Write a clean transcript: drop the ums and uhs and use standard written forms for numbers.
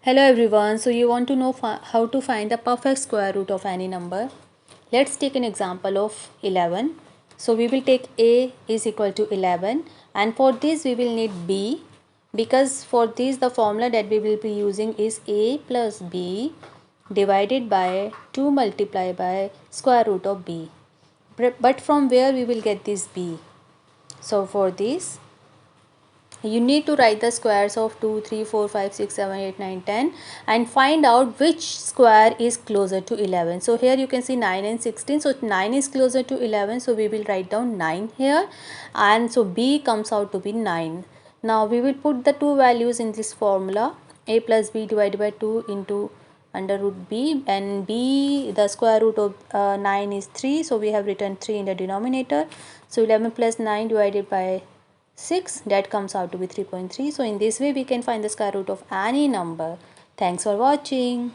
Hello everyone, so you want to know how to find the perfect square root of any number. Let's take an example of 11. So we will take a is equal to 11 and for this we will need b, because for this the formula that we will be using is a plus b divided by 2 multiplied by square root of b. But from where we will get this b? So for this you need to write the squares of 2, 3, 4, 5, 6, 7, 8, 9, 10 and find out which square is closer to 11. So here you can see 9 and 16. So 9 is closer to 11. So we will write down 9 here, and so b comes out to be 9. Now we will put the two values in this formula. A plus b divided by 2 into under root b, and b, the square root of 9 is 3. So we have written 3 in the denominator. So 11 plus 9 divided by 6, that comes out to be 3.3. So in this way we can find the square root of any number. Thanks for watching.